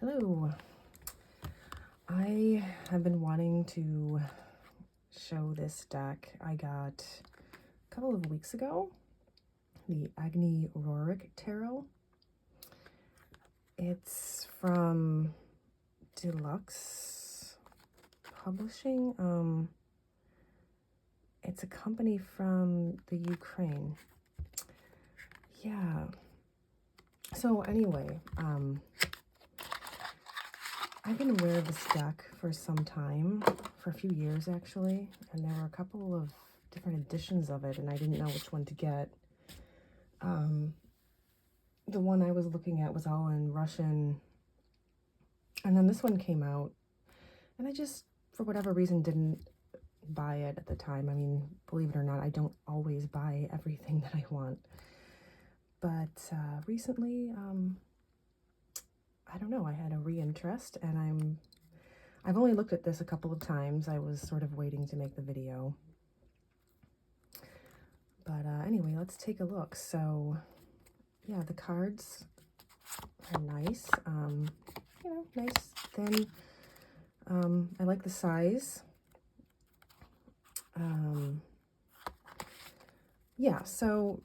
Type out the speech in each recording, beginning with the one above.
Hello. I have been wanting to show this deck I got a couple of weeks ago, the Agni Roerich Tarot. It's from Deluxe Publishing. It's a company from the Ukraine. Yeah. So anyway, I've been aware of this deck for some time, for a few years actually, and there were a couple of different editions of it, and I didn't know which one to get. The one I was looking at was all in Russian, and then this one came out, and I just, for whatever reason, didn't buy it at the time. I mean, believe it or not, I don't always buy everything that I want, but recently, I don't know, I had a re-interest, and I've only looked at this a couple of times. I was sort of waiting to make the video. But anyway, let's take a look. So, yeah, the cards are nice. Nice, thin. I like the size. Yeah, so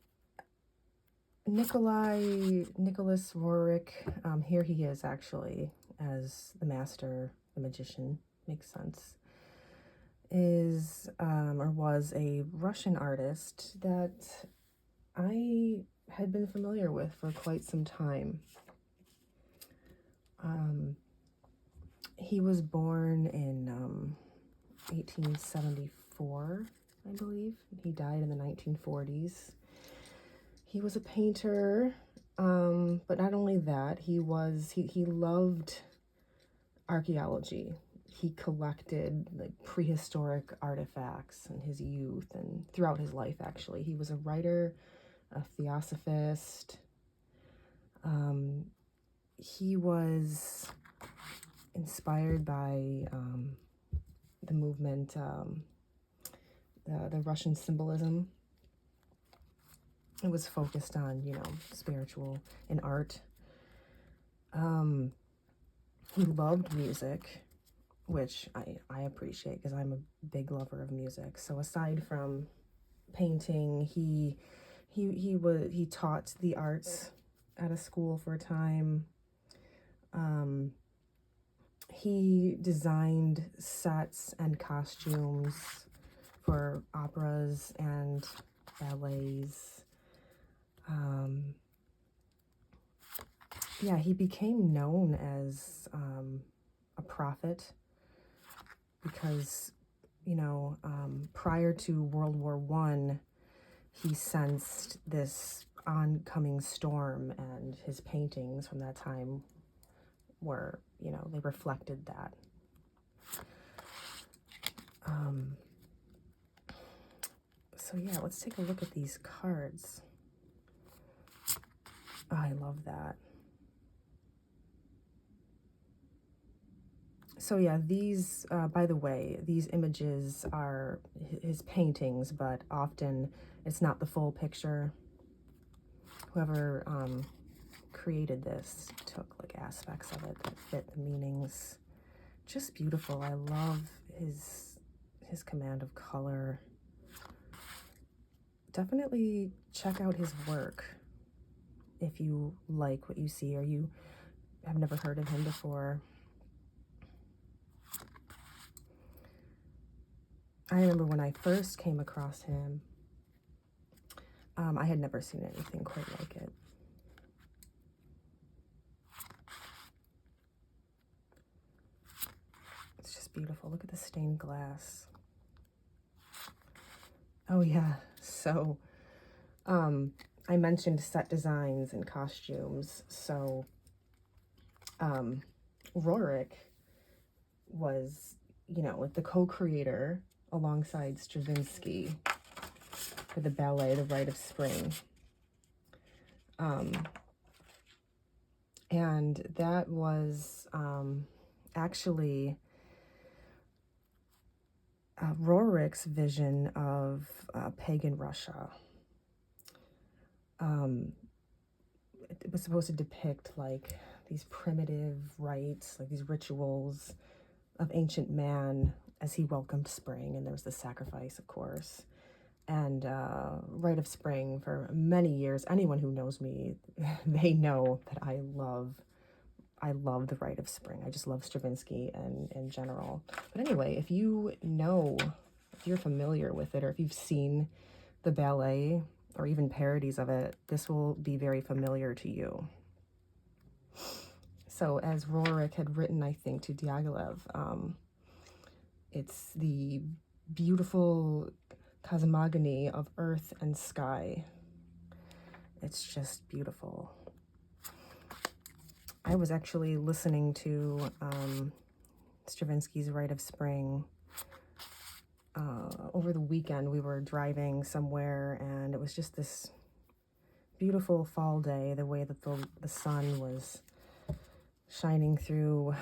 Nicholas Roerich, here he is actually as the master, the magician, makes sense, is or was a Russian artist that I had been familiar with for quite some time. He was born in 1874, I believe. He died in the 1940s. He was a painter, but not only that, he loved archaeology. He collected like prehistoric artifacts in his youth and throughout his life, actually. He was a writer, a theosophist. He was inspired by the movement, the Russian symbolism. It was focused on, spiritual and art. He loved music, which I appreciate because I'm a big lover of music. So aside from painting, he taught the arts at a school for a time. He designed sets and costumes for operas and ballets. Yeah, he became known as a prophet because, prior to World War I, he sensed this oncoming storm, and his paintings from that time were, they reflected that. So yeah, let's take a look at these cards. Oh, I love that. So yeah, these, by the way, these images are his paintings, but often it's not the full picture. Whoever created this took like aspects of it that fit the meanings. Just beautiful. I love his command of color. Definitely check out his work if you like what you see or you have never heard of him before. I remember when I first came across him, I had never seen anything quite like it. It's just beautiful. Look at the stained glass. Oh yeah, so I mentioned set designs and costumes. So Roerich was, like the co-creator alongside Stravinsky for the ballet, The Rite of Spring. And that was actually Roerich's vision of pagan Russia. It was supposed to depict like these primitive rites, like these rituals of ancient man as he welcomed spring. And there was the sacrifice, of course. And rite of spring for many years. Anyone who knows me, they know that I love the rite of spring. I just love Stravinsky and in general. But anyway, if you know, if you're familiar with it, or if you've seen the ballet or even parodies of it, this will be very familiar to you. So as Roerich had written, I think, to Diaghilev, it's the beautiful cosmogony of earth and sky. It's just beautiful. I was actually listening to Stravinsky's Rite of Spring over the weekend. We were driving somewhere, and it was just this beautiful fall day, the way that the sun was shining through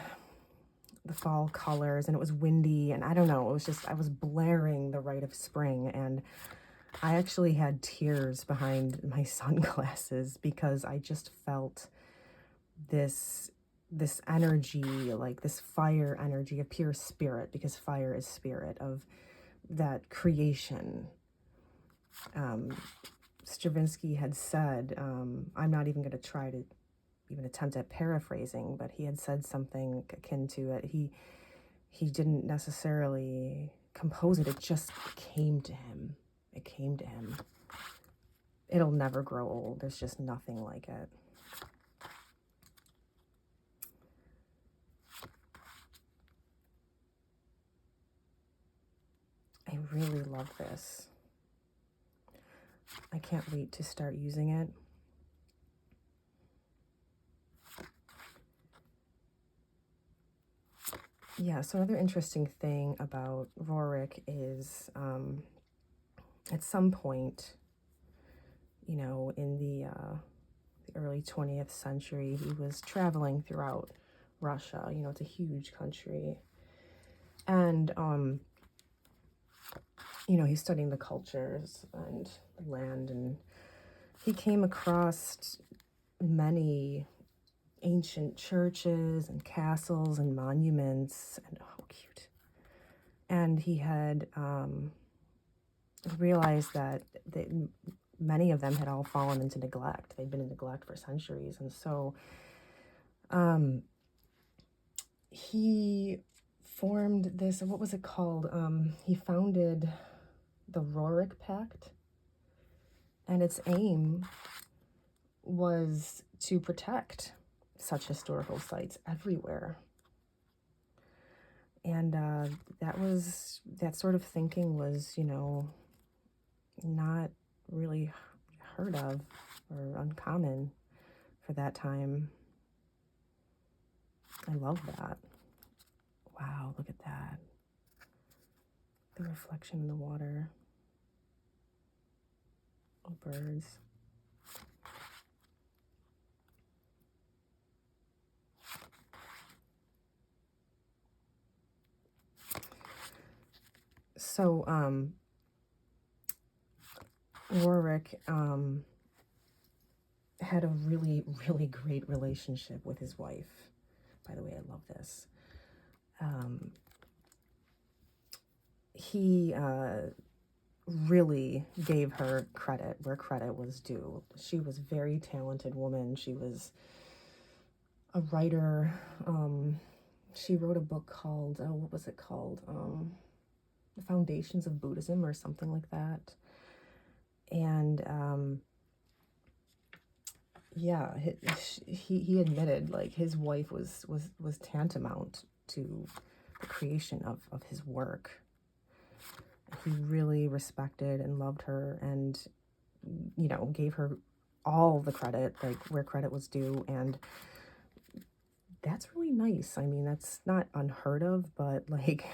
the fall colors, and it was windy, and I don't know, it was just, I was blaring the Rite of Spring, and I actually had tears behind my sunglasses because I just felt this energy, like this fire energy of pure spirit, because fire is spirit, of that creation. Stravinsky had said, I'm not even going to try to even attempt at paraphrasing, but he had said something akin to it. He didn't necessarily compose it. It just came to him. It came to him. It'll never grow old. There's just nothing like it. I really love this. I can't wait to start using it. Yeah, so another interesting thing about Roerich is at some point, you know, in the early 20th century, he was traveling throughout Russia. You know, it's a huge country. And, you know, he's studying the cultures and the land, and he came across many ancient churches and castles and monuments, and oh, cute. And he had realized that many of them had all fallen into neglect. They'd been in neglect for centuries. And so he formed this, what was it called? He founded the Roerich Pact, and its aim was to protect such historical sites everywhere. And that sort of thinking was, you know, not really heard of or uncommon for that time. I love that. Wow, look at that. The reflection in the water. Oh, birds. So, Roerich had a really, really great relationship with his wife. By the way, I love this. He really gave her credit where credit was due. She was a very talented woman. She was a writer. She wrote a book called, what was it called? The Foundations of Buddhism or something like that. And yeah, he admitted, like, his wife was tantamount to the creation of his work. He really respected and loved her, and, you know, gave her all the credit, like where credit was due. And that's really nice. I mean, that's not unheard of, but like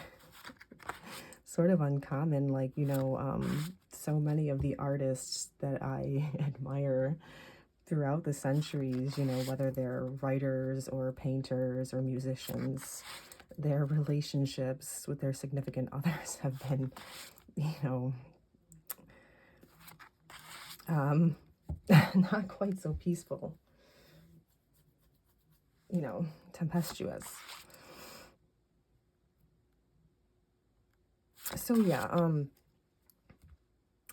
sort of uncommon. Like, you know, so many of the artists that I admire throughout the centuries, you know, whether they're writers or painters or musicians, their relationships with their significant others have been, you know, not quite so peaceful. you know, tempestuous. So yeah,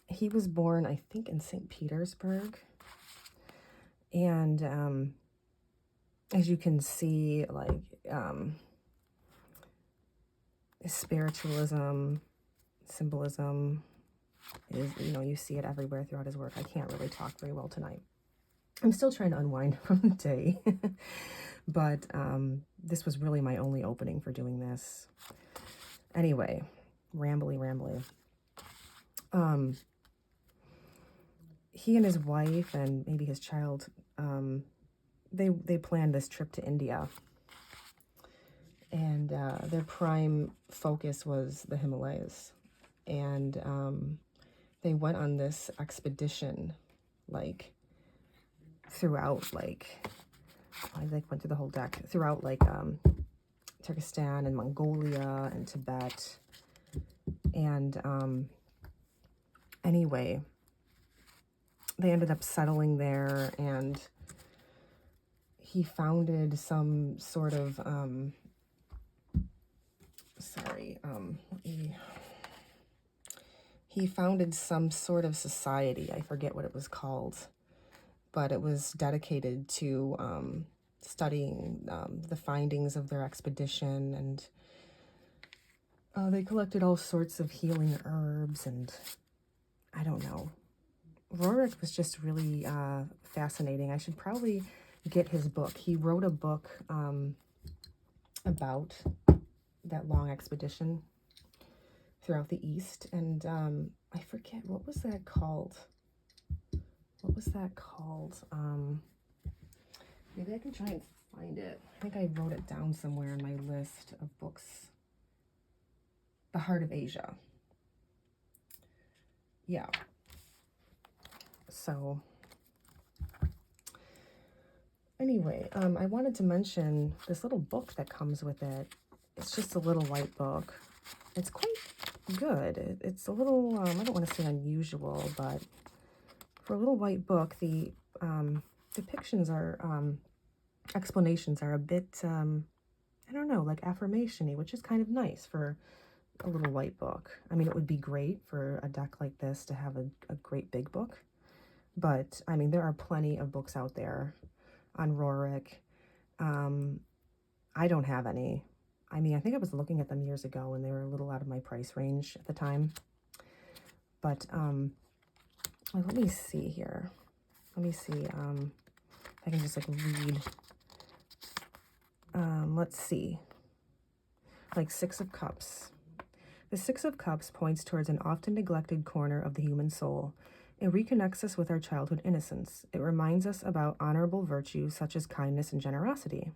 he was born, I think, in St. Petersburg. And as you can see, like, spiritualism, symbolism is, you know, you see it everywhere throughout his work. I can't really talk very well tonight. I'm still trying to unwind from the day. But this was really my only opening for doing this. Anyway, rambly. He and his wife and maybe his child, they planned this trip to India. And their prime focus was the Himalayas. And they went on this expedition, like, throughout, like, I went through the whole deck, throughout, like, Turkestan and Mongolia and Tibet. And anyway, they ended up settling there, and he founded some sort of, he founded some sort of society. I forget what it was called, but it was dedicated to studying the findings of their expedition, and they collected all sorts of healing herbs, and I don't know. Roerich was just really fascinating. I should probably get his book. He wrote a book about that long expedition throughout the East, and I forget, what was that called? Maybe I can try and find it. I think I wrote it down somewhere on my list of books. The Heart of Asia. Yeah. So anyway, I wanted to mention this little book that comes with it. It's just a little white book. It's quite good. It's a little, I don't want to say unusual, but for a little white book, the depictions are, explanations are a bit, I don't know, like affirmation-y, which is kind of nice for a little white book. I mean, it would be great for a deck like this to have a great big book. But, I mean, there are plenty of books out there on Roerich. I don't have any. I mean, I think I was looking at them years ago, and they were a little out of my price range at the time. But, let me see here. Let me see if I can just, like, read. Let's see. Like, Six of Cups. The Six of Cups points towards an often neglected corner of the human soul. It reconnects us with our childhood innocence. It reminds us about honorable virtues such as kindness and generosity.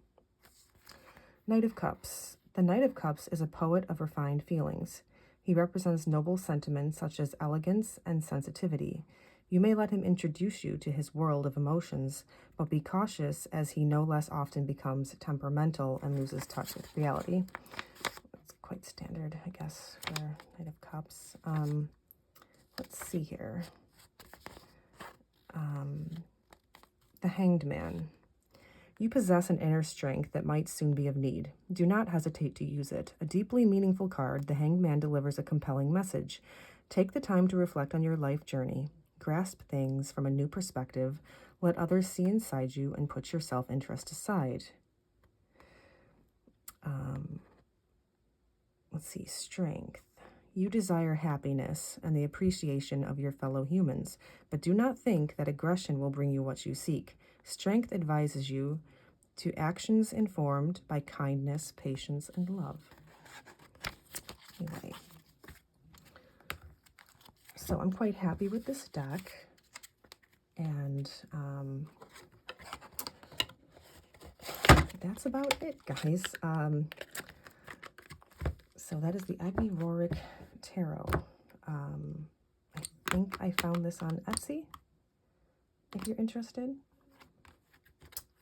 Knight of Cups. The Knight of Cups is a poet of refined feelings. He represents noble sentiments such as elegance and sensitivity. You may let him introduce you to his world of emotions, but be cautious as he no less often becomes temperamental and loses touch with reality. That's quite standard, I guess, for Knight of Cups. Let's see here. The Hanged Man. You possess an inner strength that might soon be of need. Do not hesitate to use it. A deeply meaningful card, the Hanged Man delivers a compelling message. Take the time to reflect on your life journey. Grasp things from a new perspective. Let others see inside you and put your self-interest aside. Let's see, Strength. You desire happiness and the appreciation of your fellow humans, but do not think that aggression will bring you what you seek. Strength advises you to actions informed by kindness, patience, and love. Anyway, so I'm quite happy with this deck, and that's about it, guys. So that is the Agni Roerich Tarot. I think I found this on Etsy, if you're interested.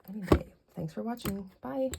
Anyway, thanks for watching. Bye.